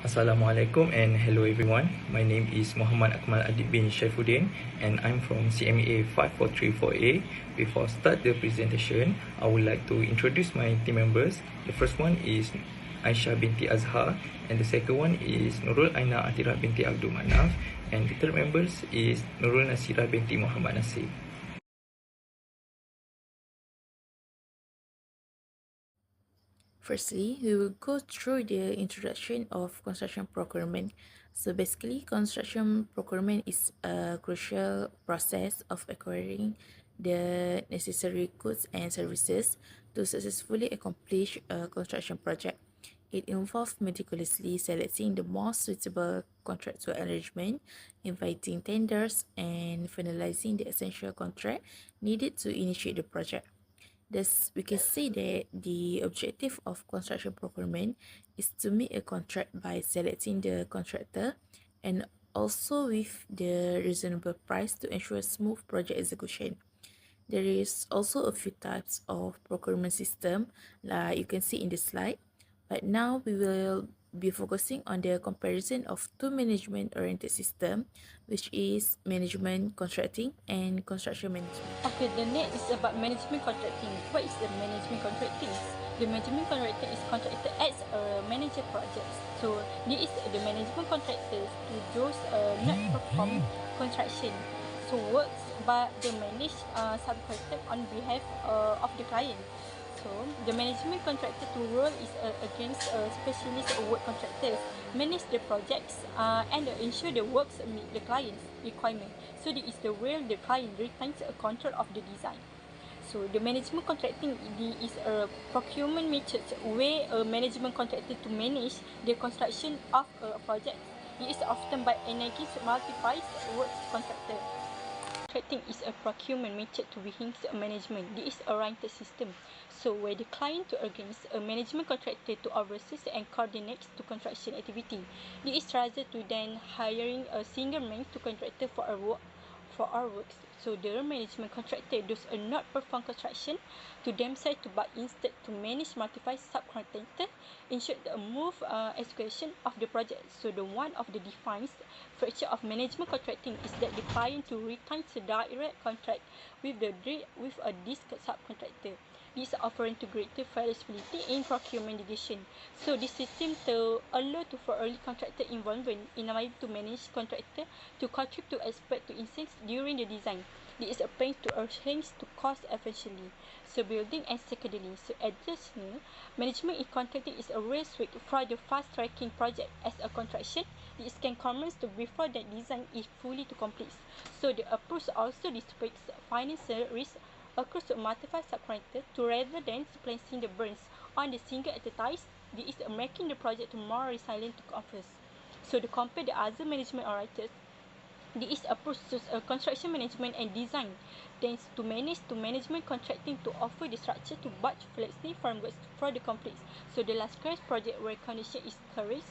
Assalamualaikum and hello everyone. My name is Muhammad Akmal Adib bin Shaifuddin and I'm from CMA 5434A. Before start the presentation, I would like to introduce my team members. The first one is Aisyah binti Azhar and the second one is Nurul Aina Atirah binti Abdul Manaf and the third members is Nurul Nasirah binti Muhammad Nasir. Firstly, we will go through the introduction of construction procurement. So basically, construction procurement is a crucial process of acquiring the necessary goods and services to successfully accomplish a construction project. It involves meticulously selecting the most suitable contractual arrangement, inviting tenders, and finalizing the essential contract needed to initiate the project. Thus, we can say that the objective of construction procurement is to make a contract by selecting the contractor and also with the reasonable price to ensure smooth project execution. There is also a few types of procurement system like you can see in the slide, but now we will be focusing on the comparison of two management oriented system, which is management contracting and construction management. Okay, the next is about management contracting. What is the management contracting? The management contractor is contractor as a manager projects. So this is the management contractors to those not perform construction. So works but they manage subcontract on behalf of the client. So the management contractor to role is against specialist work contractors, manage the projects and ensure the works meet the client's requirement. So this is the where the client retains a control of the design. So the management contracting is a procurement method where a management contractor to manage the construction of a project. It is often by engaging multi-price works contractor. Contracting is a procurement method to enhance management. This is a oriented system. So where the client to against a management contractor to oversee and coordinate to construction activity. This is rather to than hiring a single man to contractor for our works. So the management contractor does not perform construction to themselves but instead to manage multiple subcontractor ensure the smooth execution of the project. So the one of the defined feature of management contracting is that the client to retain the direct contract with a disc subcontractor. This offering to greater flexibility in procurement decision. So this system to allow to for early contractor involvement in a way to manage contractor to contribute to expert to instance during the design. This is a pain to enhance to cost efficiently. So building and secondary. So additionally, management in contracting is a real switch for the fast tracking project as a contraction. This can commence to before the design is fully to complete. So the approach also distributes financial risk across multiple subcontractors to rather than placing the burns on the single enterprise. This is making the project more resilient to offers. So to compare the other management operators, this approach to construction management and design tends to management contracting to offer the structure to batch flexibly frameworks for the complete. So the last crash project where condition is correct.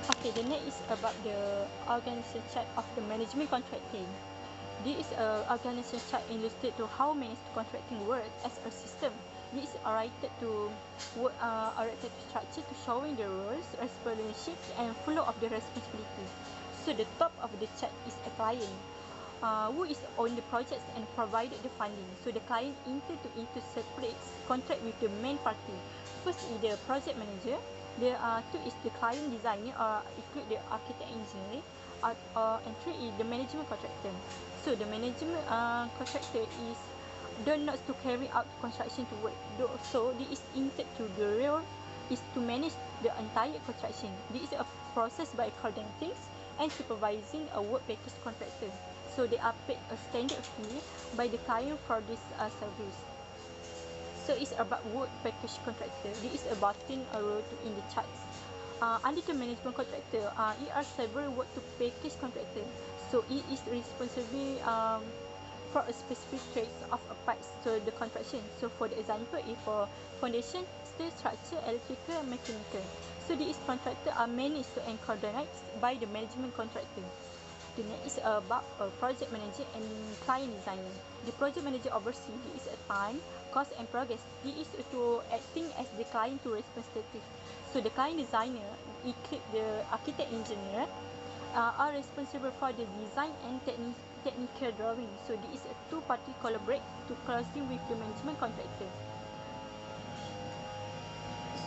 Okay, the next is about the organization chart of the management contracting. This is a organization chart illustrated to how management contracting works as a system. This is oriented to structure to showing the roles, responsibilities, and flow of the responsibility. So the top of the chart is a client who is on the project and provided the funding. So the client intend to into separate contract with the main party. First is the project manager. The two is the client designer or include the architect engineering. And three is the management contractor. So the management contractor is done not to carry out construction to work. So this is intended to the role is to manage the entire construction. This is a process by coordinating and supervising a work package contractor. So they are paid a standard fee by the client for this service. So it's about work package contractor. This is a button a row in the charts. Under the management contractor, it are several work to package contractor. So it is responsible for a specific trade of a part. So the contraction. So for the example, if for foundation, steel structure, electrical, mechanical. So these contractors are managed and coordinated by the management contractor. The next is about project manager and client designer. The project manager oversees is a time, cost and progress. He is to acting as the client to representative. So the client designer, the architect engineer, are responsible for the design and technical drawing. So this is a two-party collaborate to closely with the management contractor.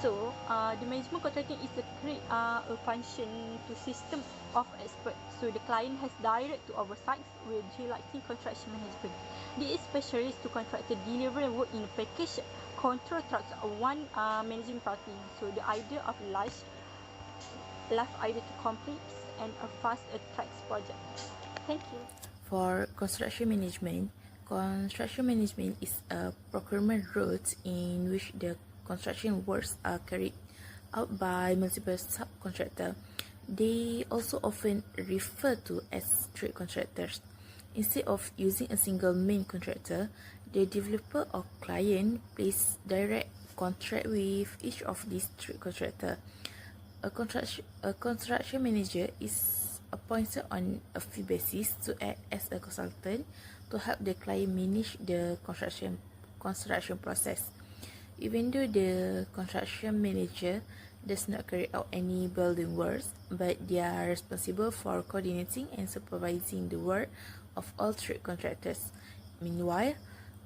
So, the management contracting is a function to system of expert. So, the client has direct to oversight with lighting construction management. This is specialist to contractor deliver work in package control trucks one managing party. So, the idea of life idea to complete and a fast tracks project. Thank you. For construction management is a procurement route in which the construction works are carried out by multiple subcontractors. They also often refer to as trade contractors. Instead of using a single main contractor, the developer or client places direct contract with each of these trade contractors. A construction manager is appointed on a fee basis to act as a consultant to help the client manage the construction process. Even though the construction manager does not carry out any building works, but they are responsible for coordinating and supervising the work of all trade contractors. Meanwhile,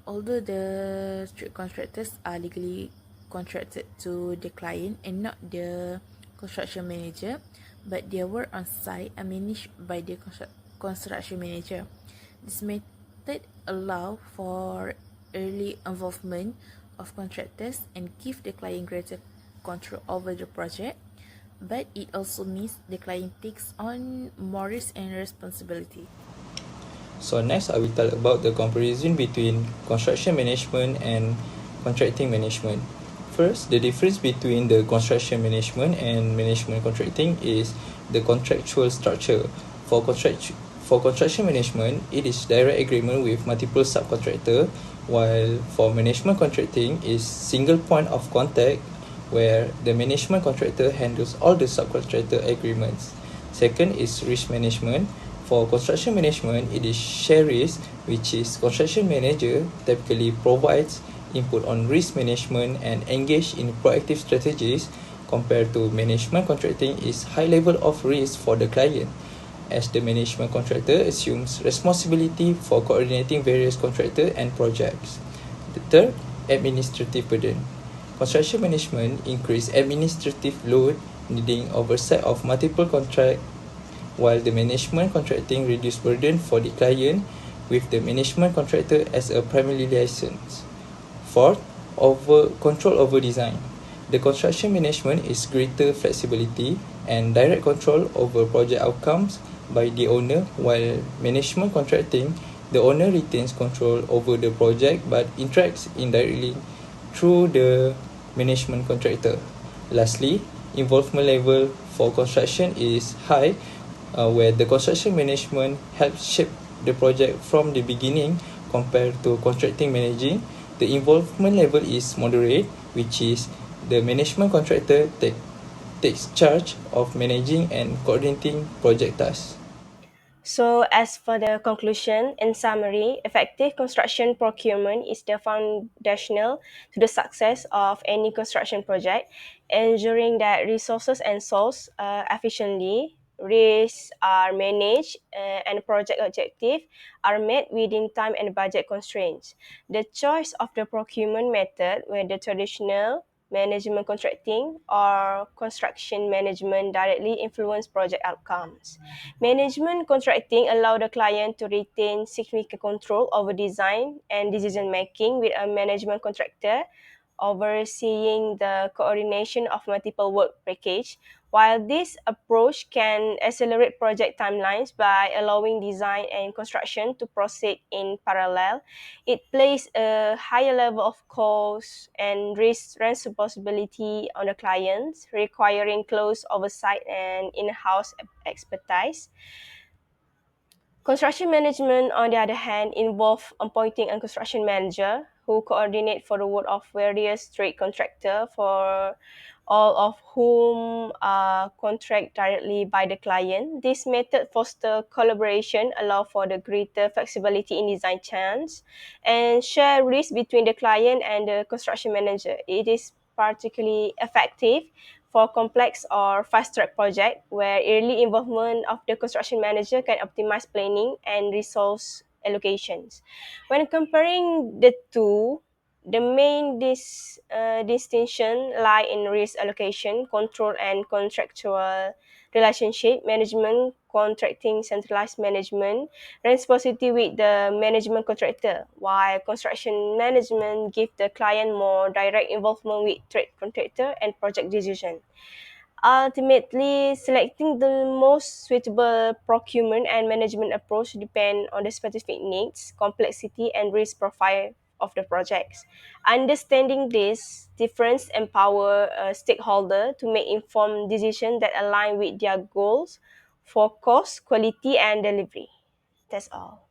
although the trade contractors are legally contracted to the client and not the construction manager, but their work on site are managed by the construction manager. This method allows for early involvement of contractors and give the client greater control over the project, but it also means the client takes on more risk and responsibility. So next I will tell about the comparison between construction management and contracting management. First, the difference between the construction management and management contracting is the contractual structure. For construction management, it is direct agreement with multiple subcontractor, while for management contracting is single point of contact where the management contractor handles all the subcontractor agreements. Second is risk management. For construction management, it is share risk, which is construction manager typically provides input on risk management and engage in proactive strategies compared to management contracting is high level of risk for the client as the management contractor assumes responsibility for coordinating various contractor and projects. The third, administrative burden. Construction management increase administrative load needing oversight of multiple contracts while the management contracting reduce burden for the client with the management contractor as a primary license. Fourth, control over design. The construction management is greater flexibility and direct control over project outcomes by the owner, while management contracting, the owner retains control over the project but interacts indirectly through the management contractor. Lastly, involvement level for construction is high, where the construction management helps shape the project from the beginning compared to contracting managing. The involvement level is moderate, which is the management contractor takes charge of managing and coordinating project tasks. So, as for the conclusion, in summary, effective construction procurement is the foundational to the success of any construction project, ensuring that resources and sourced efficiently, risks are managed, and project objectives are met within time and budget constraints. The choice of the procurement method, whether traditional management contracting or construction management, directly influence project outcomes. Management contracting allows the client to retain significant control over design and decision making with a management contractor overseeing the coordination of multiple work packages. While this approach can accelerate project timelines by allowing design and construction to proceed in parallel, it places a higher level of cost and risk responsibility on the clients, requiring close oversight and in-house expertise. Construction management, on the other hand, involves appointing a construction manager who coordinate for the work of various trade contractor, for all of whom are contract directly by the client. This method foster collaboration, allow for the greater flexibility in design chance, and share risk between the client and the construction manager. It is particularly effective for complex or fast-track project where early involvement of the construction manager can optimize planning and resource allocations. When comparing the two, the main distinction lie in risk allocation, control, and contractual relationship management. Contracting centralized management responsibility with the management contractor, while construction management give the client more direct involvement with trade contractor and project decision. Ultimately, selecting the most suitable procurement and management approach depend on the specific needs, complexity, and risk profile of the projects. Understanding this difference empower a stakeholder to make informed decisions that align with their goals for cost, quality, and delivery. That's all.